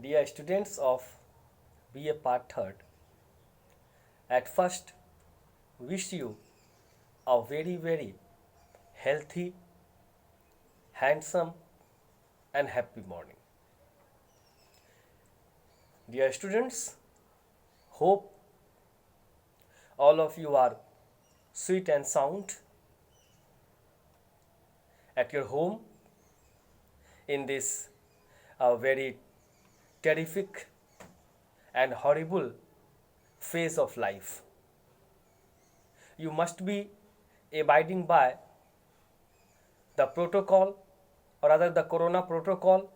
Dear students of BA Part-3, at first wish you a very healthy, handsome and happy morning. Dear students, hope all of you are sweet and sound at your home in this very terrific and horrible phase of life. You must be abiding by the protocol, or rather the corona protocol.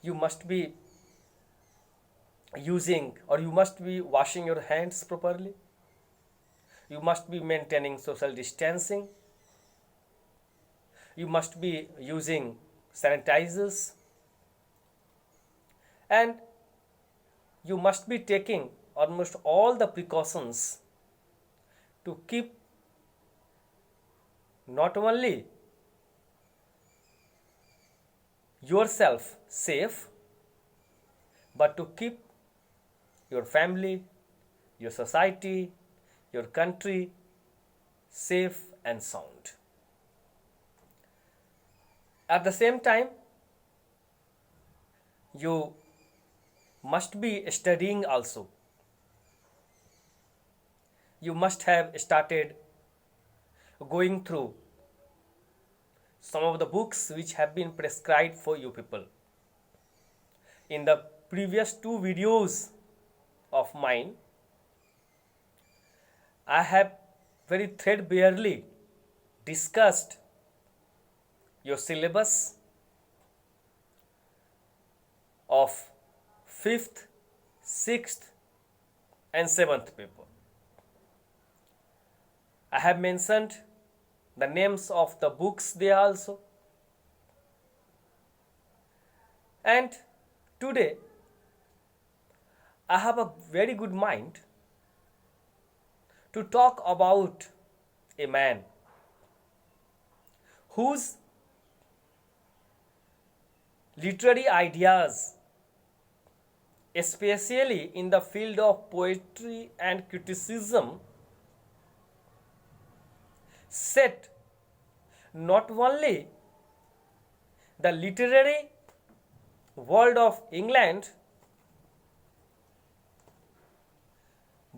You must be using, or you must be washing your hands properly. You must be maintaining social distancing. You must be using sanitizers, and you must be taking almost all the precautions to keep not only yourself safe, but to keep your family, your society, your country safe and sound. At the same time, you must be studying also. You must have started going through some of the books which have been prescribed for you people. In the previous two videos of mine, I have very threadbarely discussed your syllabus of 5th, 6th and 7th paper. I have mentioned the names of the books there also. And today I have a very good mind to talk about a man whose literary ideas, especially in the field of poetry and criticism, set not only the literary world of England,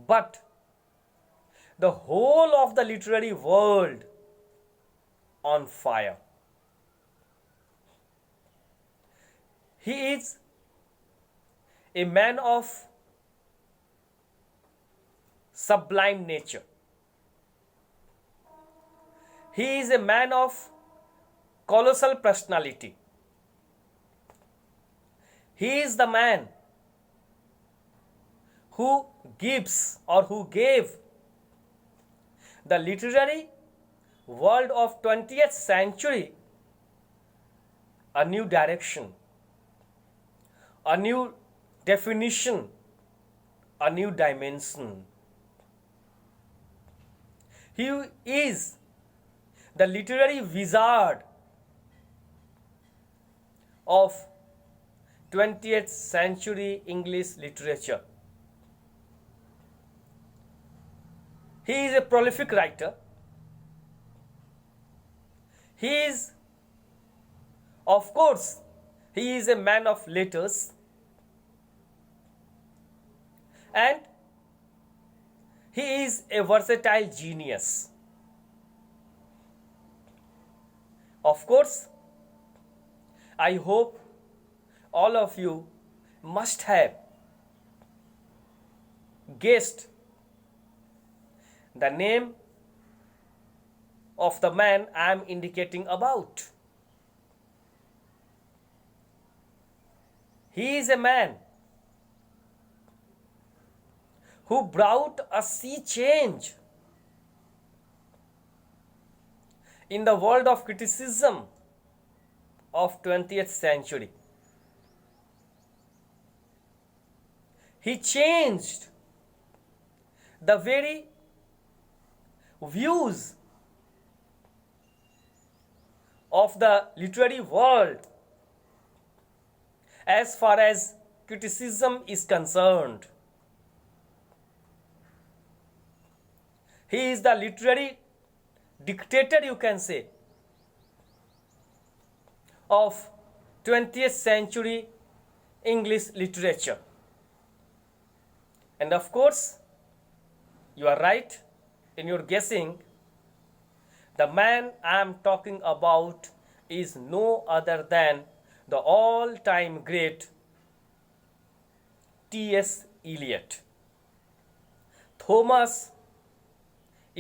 but the whole of the literary world on fire. He is a man of sublime nature. He is a man of colossal personality. He is the man who gives, or who gave, the literary world of 20th century a new direction, a new definition, a new dimension. He is the literary wizard of 20th century English literature. He is a prolific writer. He is, of course, he is a man of letters, and he is a versatile genius. Of course, I hope all of you must have guessed the name of the man I am indicating about. He is a man who brought a sea change in the world of criticism of 20th century. He changed the very views of the literary world as far as criticism is concerned. He is the literary dictator, you can say, of 20th century English literature. And of course, you are right in your guessing. The man I am talking about is no other than the all-time great T.S.Eliot. Thomas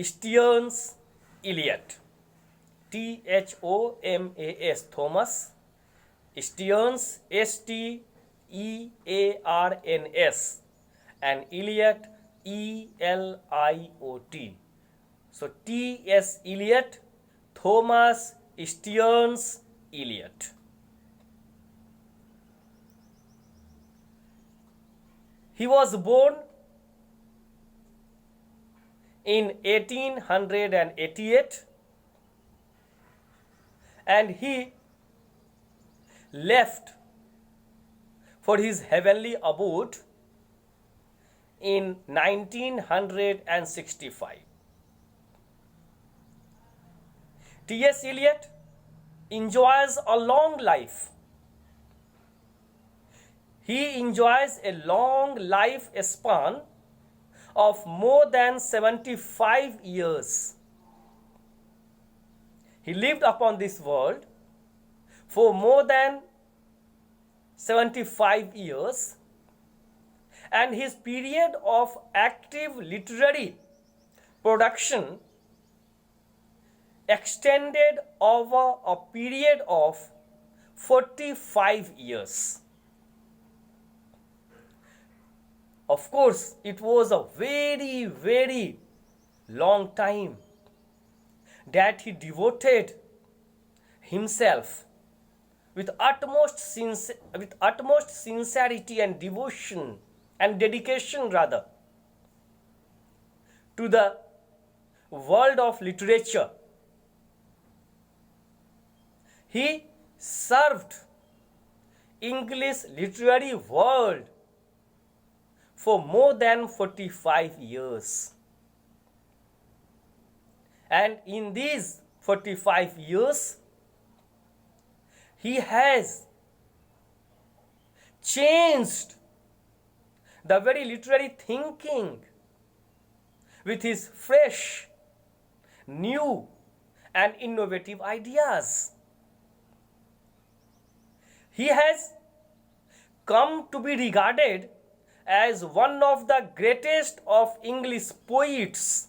Stearns Eliot. Thomas, Thomas Stearns, Stearns, and Eliot, Eliot. So T.S. Eliot, Thomas Stearns Eliot. He was born in 1888 and he left for his heavenly abode in 1965. T.S. Eliot enjoys a long life. He enjoys a long life span of more than 75 years. He lived upon this world for more than 75 years, and his period of active literary production extended over a period of 45 years. Of course, it was a very, very long time that he devoted himself with utmost sincerity and devotion and dedication rather to the world of literature. He served English literary world for more than 45 years. And in these 45 years, he has changed the very literary thinking with his fresh, new, and innovative ideas. He has come to be regarded as one of the greatest of English poets,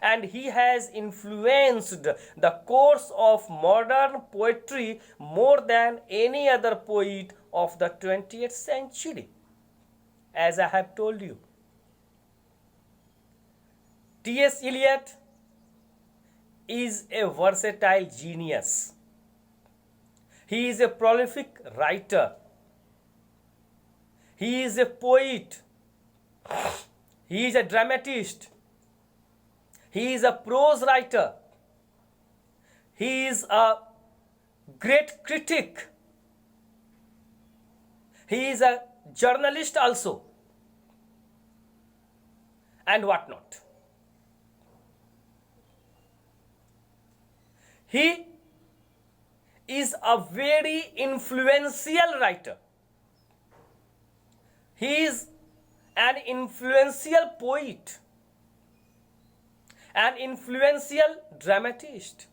and he has influenced the course of modern poetry more than any other poet of the 20th century, as I have told you. T.S. Eliot is a versatile genius. He is a prolific writer. He is a poet. He is a dramatist. He is a prose writer. He is a great critic. He is a journalist also, and whatnot. He is a very influential writer. He is an influential poet, an influential dramatist,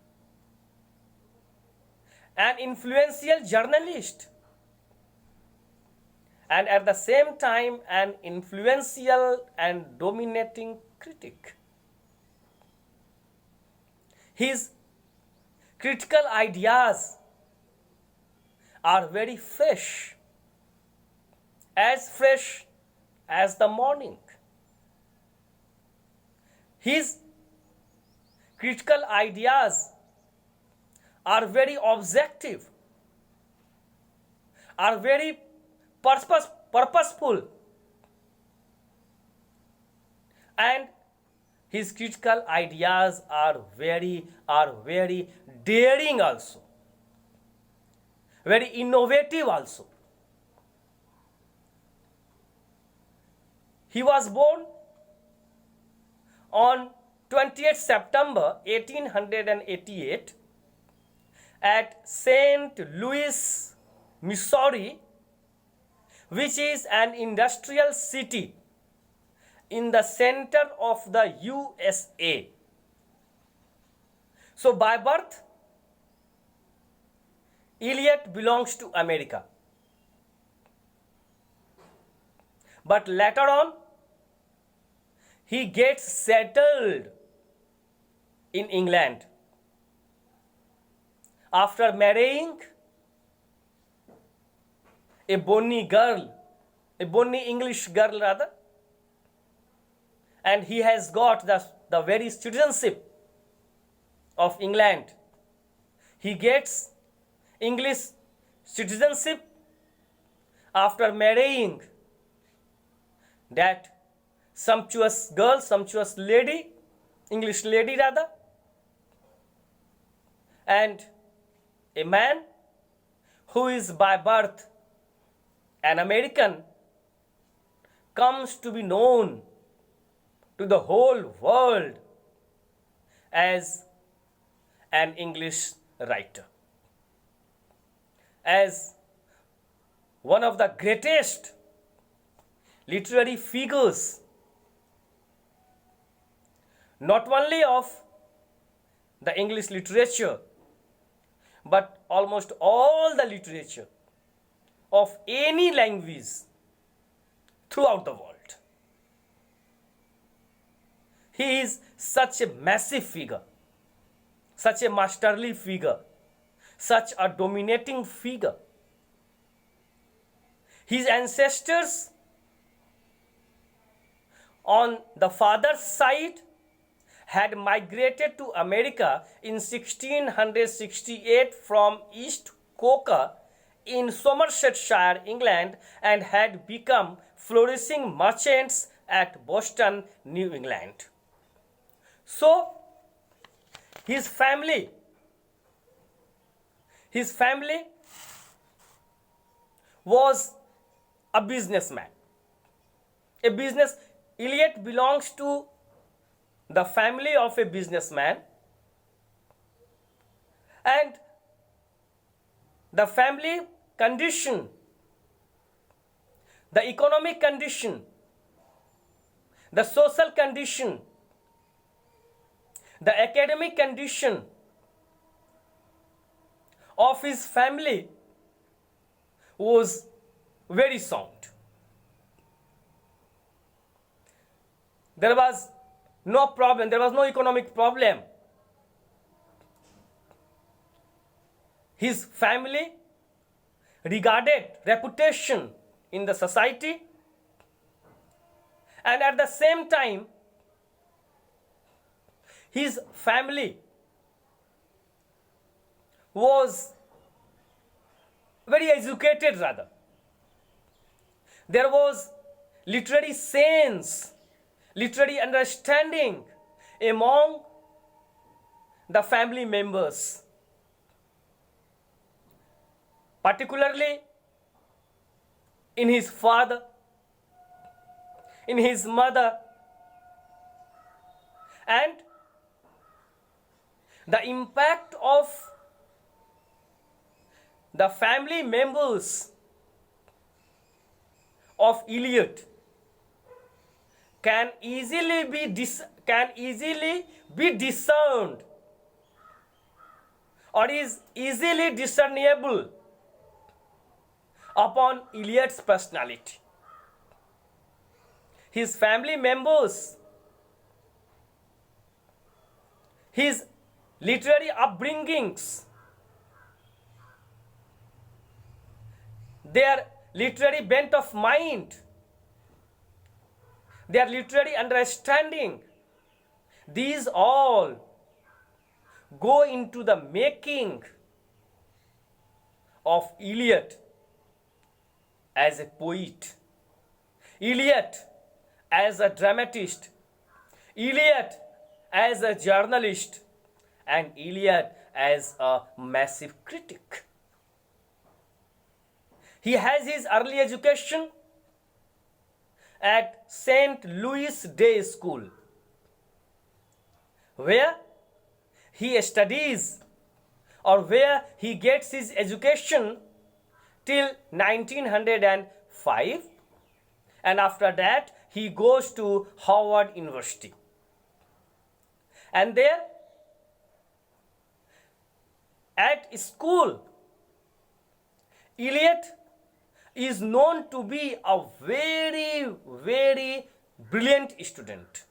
an influential journalist, and at the same time an influential and dominating critic. His critical ideas are very fresh as the morning. His critical ideas are very objective, are very purposeful, and his critical ideas are very daring also, very innovative also. He was born on 20th September 1888 at St. Louis, Missouri, which is an industrial city in the center of the USA. So by birth, Eliot belongs to America. But later on, he gets settled in England after marrying a bonny English girl rather, and he has got the very citizenship of England. He gets English citizenship after marrying that sumptuous girl, sumptuous lady, English lady rather, and a man who is by birth an American comes to be known to the whole world as an English writer, as one of the greatest literary figures, not only of the English literature, but almost all the literature of any language throughout the world. He is such a massive figure, such a masterly figure, such a dominating figure. His ancestors on the father's side had migrated to America in 1668 from East Coker in Somersetshire, England, and had become flourishing merchants at Boston, New England. So, his family was a businessman. Eliot belongs to the family of a businessman, and the family condition, the economic condition, the social condition, the academic condition of his family was very sound. There was no problem, there was no economic problem. His family regarded reputation in the society, and at the same time, his family was very educated rather. There was literary sense, literary understanding among the family members, particularly in his father, in his mother, and the impact of the family members of Eliot can easily be discerned or is easily discernible upon Eliot's personality. His family members, his literary upbringings, their literary bent of mind, their literary understanding, these all go into the making of Eliot as a poet, Eliot as a dramatist, Eliot as a journalist, and Eliot as a massive critic. He has his early education at St. Louis Day School, where he studies or where he gets his education till 1905, and after that he goes to Howard University. And there at school, Eliot is known to be a very, very brilliant student.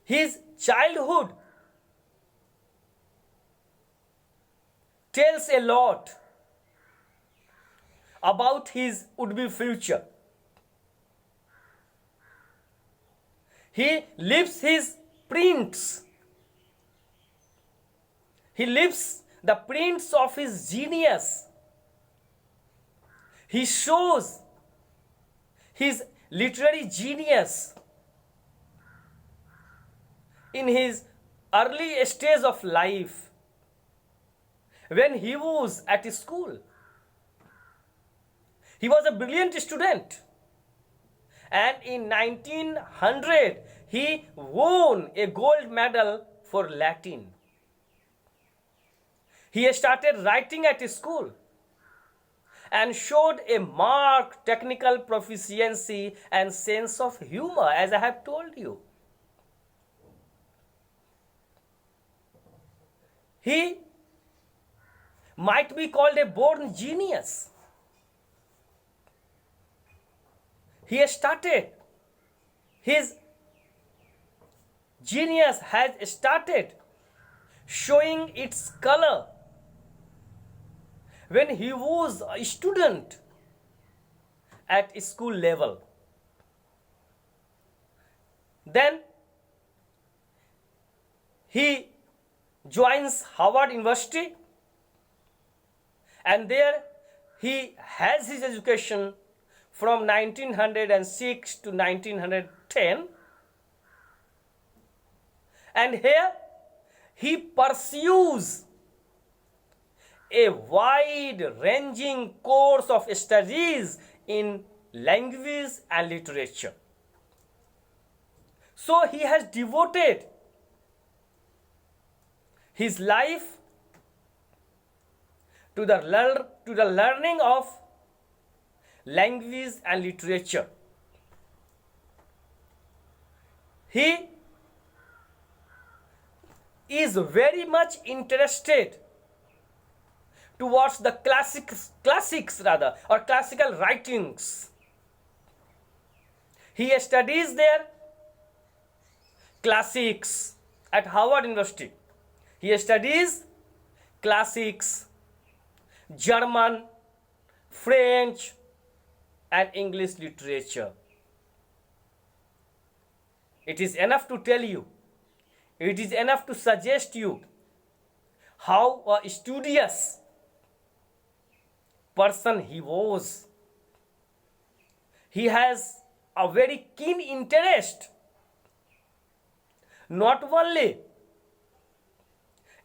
His childhood tells a lot about his would-be future. He leaves his prints. He leaves the prints of his genius. He shows his literary genius in his early stage of life when he was at school. He was a brilliant student, and in 1900 he won a gold medal for Latin. He started writing at school and showed a marked technical proficiency and sense of humor, as I have told you. He might be called a born genius. He started, his genius has started showing its color when he was a student at school level. Then he joins Howard University, and there he has his education from 1906 to 1910, and here he pursues a wide-ranging course of studies in language and literature. So he has devoted his life to the learning of language and literature. He is very much interested towards the classics or classical writings. He studies their classics at Howard University. He studies classics, German, French, and English literature. It is enough to tell you, it is enough to suggest you how a studious person he was. He has a very keen interest not only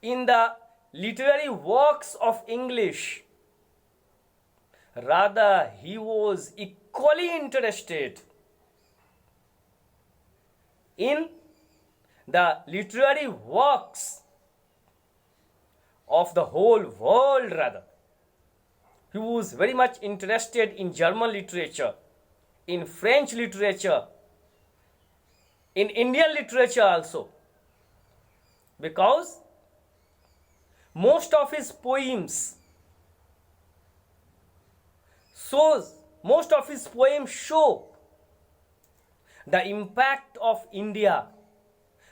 in the literary works of English, rather he was equally interested in the literary works of the whole world. Rather, he was very much interested in German literature, in French literature, in Indian literature also, because most of his poems show the impact of India,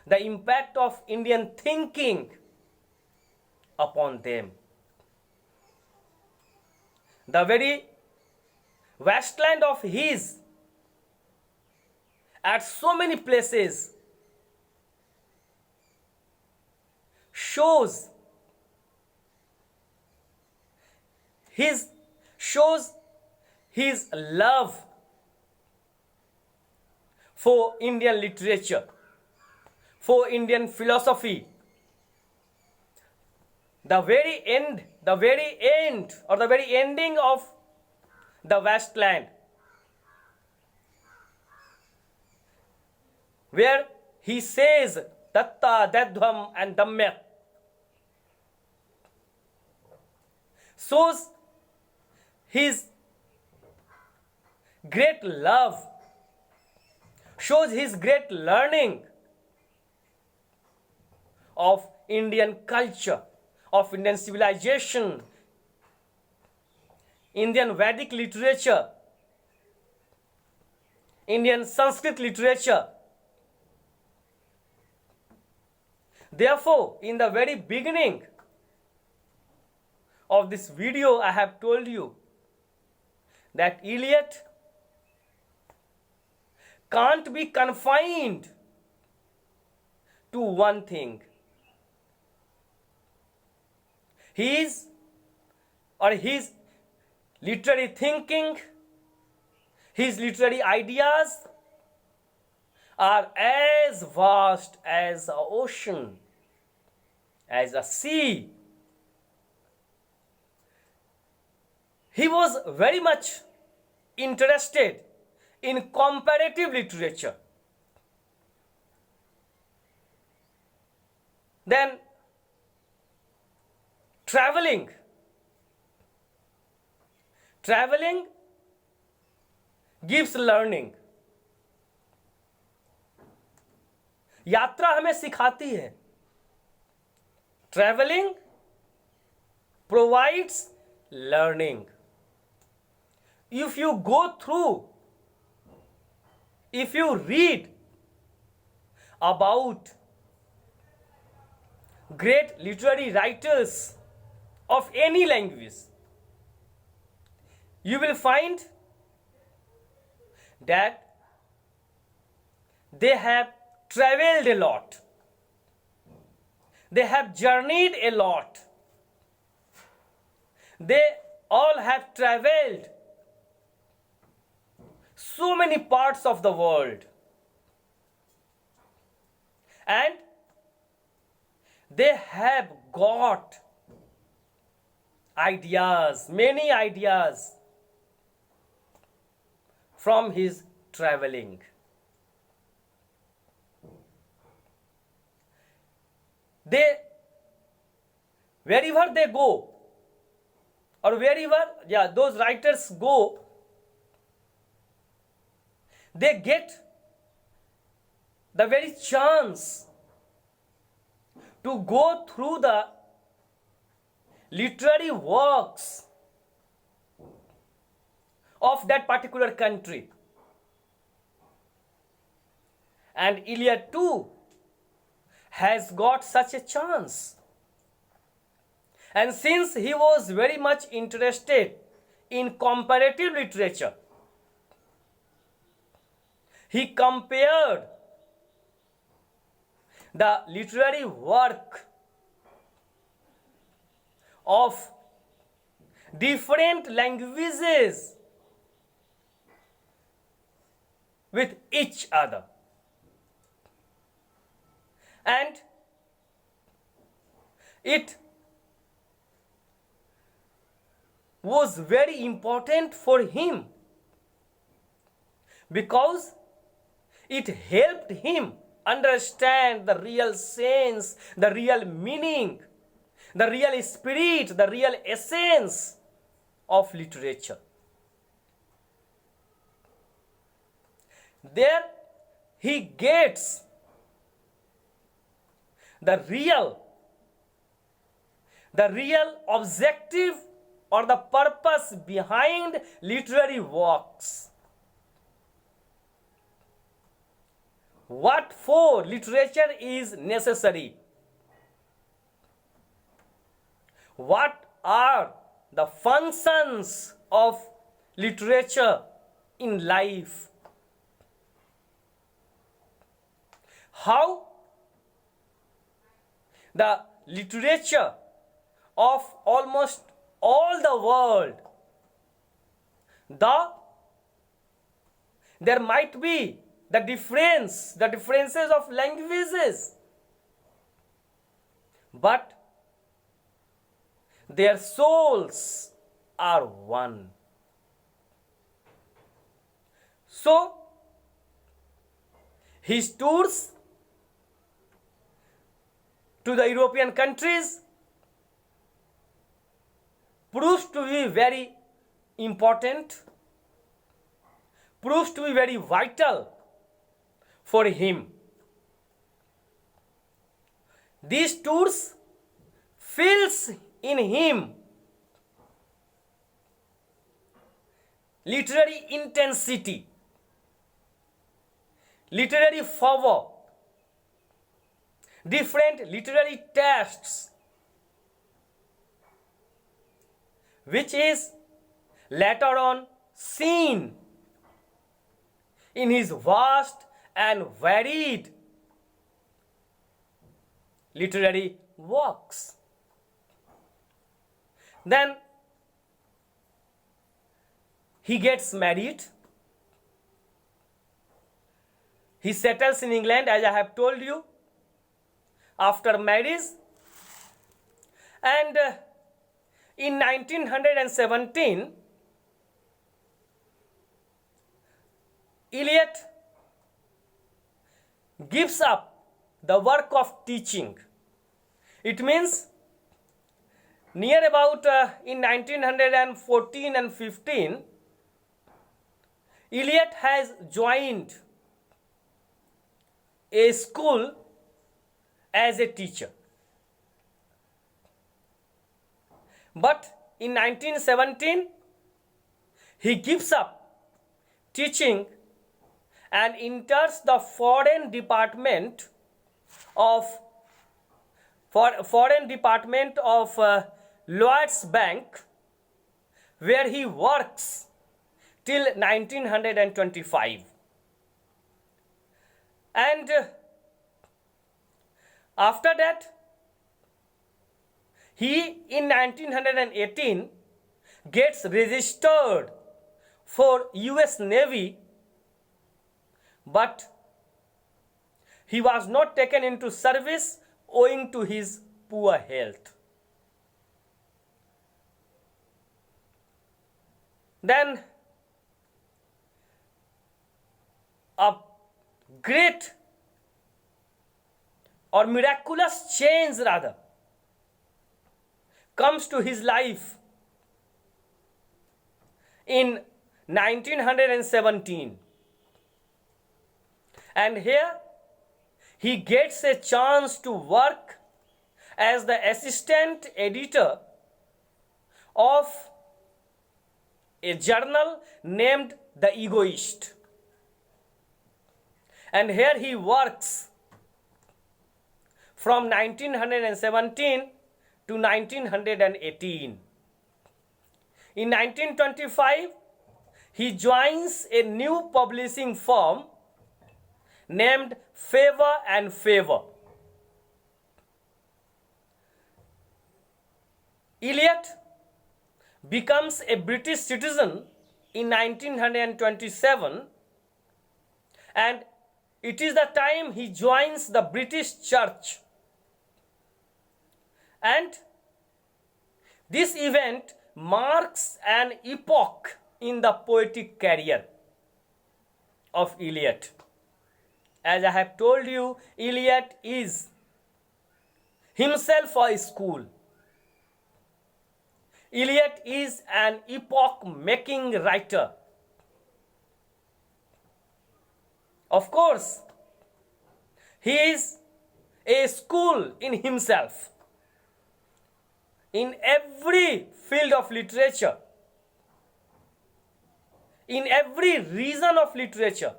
the impact of Indian thinking upon them. The very wasteland of his at so many places shows his love for Indian literature, for Indian philosophy. The very ending of the wasteland, where he says Datta, Dadhvam and Damyak, shows his great love, shows his great learning of Indian culture, of Indian civilization, Indian Vedic literature, Indian Sanskrit literature. Therefore, in the very beginning of this video, I have told you that Eliot can't be confined to one thing. His literary thinking, his literary ideas are as vast as an ocean, as a sea. He was very much interested in comparative literature. Then traveling gives learning. यात्रा हमें सिखाती है. Traveling provides learning. If you go through, if you read about great literary writers of any language, you will find that they have traveled a lot. They have journeyed a lot. They all have traveled so many parts of the world. And they have got ideas, many ideas from his traveling. Wherever they go, or wherever those writers go, they get the very chance to go through the literary works of that particular country. And Eliot too has got such a chance. And since he was very much interested in comparative literature, he compared the literary work of different languages with each other. And it was very important for him because it helped him understand the real sense, the real meaning, the real spirit, the real essence of literature. There he gets the real objective or the purpose behind literary works. What for literature is necessary? What are the functions of literature in life? How the literature of almost all the world, there might be the differences of languages, but their souls are one. So his tours to the European countries proves to be very important, proves to be very vital for him. These tours fills in him literary intensity, literary fervor, different literary tastes, which is later on seen in his vast and varied literary works. Then he gets married. He settles in England, as I have told you, after marriage. And in 1917, Eliot gives up the work of teaching. It means near about in 1914 and 15, Eliot has joined a school as a teacher. But in 1917, he gives up teaching and enters the foreign department of Lloyd's Bank, where he works till 1925. And after that, he in 1918 gets registered for US Navy, but he was not taken into service owing to his poor health. Then a great or miraculous change rather comes to his life in 1917. And here he gets a chance to work as the assistant editor of a journal named The Egoist. And here he works from 1917 to 1918. In 1925, he joins a new publishing firm named Favor and Favor. Eliot becomes a British citizen in 1927, and it is the time he joins the British Church. And this event marks an epoch in the poetic career of Eliot. As I have told you, Eliot is himself a school. Eliot is an epoch-making writer. Of course, he is a school in himself. In every field of literature, in every region of literature,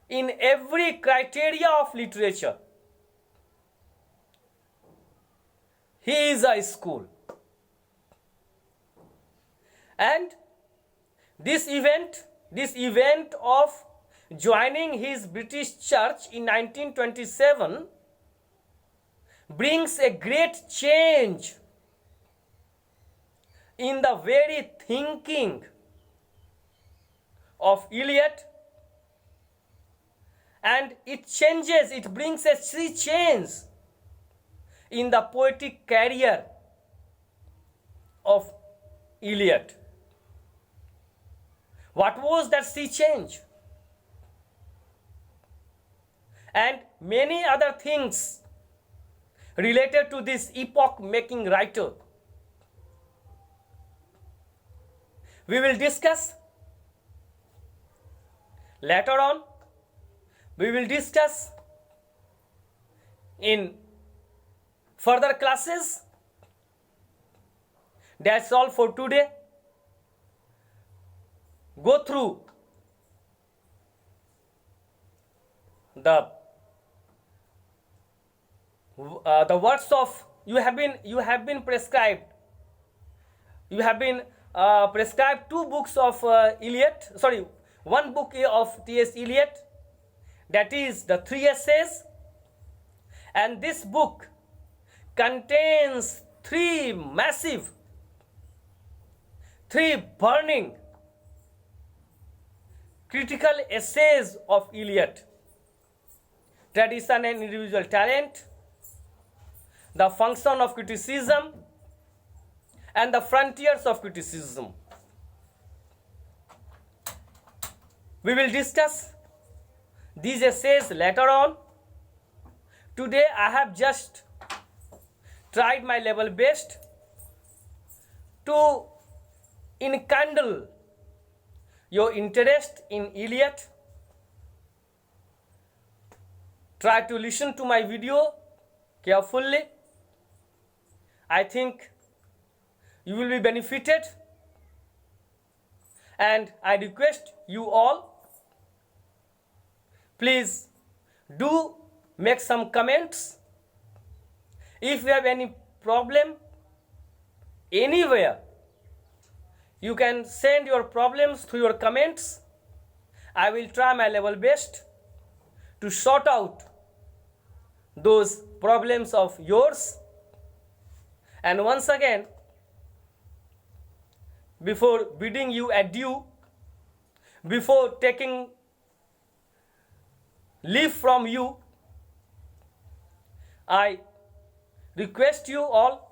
in every criteria of literature, he is a school. And this event of joining his British church in 1927 brings a great change in the very thinking of Eliot, and it brings a sea change in the poetic career of Eliot. What was that sea change? And many other things related to this epoch-making writer. We will discuss later on. We will discuss in further classes. That's all for today. Go through the words of you have been prescribed. You have been prescribed two books of Eliot. Sorry, one book of T.S.Eliot. That is the 3 essays. And this book contains three burning critical essays of Eliot: Tradition and Individual Talent, The Function of Criticism, and The Frontiers of Criticism. We will discuss these essays later on. Today I have just tried my level best to enkindle your interest in Eliot. Try to listen to my video carefully. I think you will be benefited, and I request you all, please do make some comments. If you have any problem anywhere, you can send your problems through your comments. I will try my level best to sort out those problems of yours. And once again, before bidding you adieu, before taking leave from you, I request you all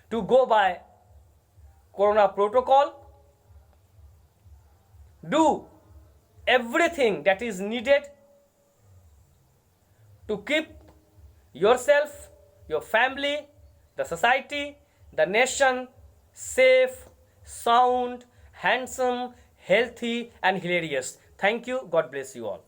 to go by Corona protocol. Do everything that is needed to keep yourself, your family, the society, the nation safe, sound, handsome, healthy, and hilarious. Thank you. God bless you all.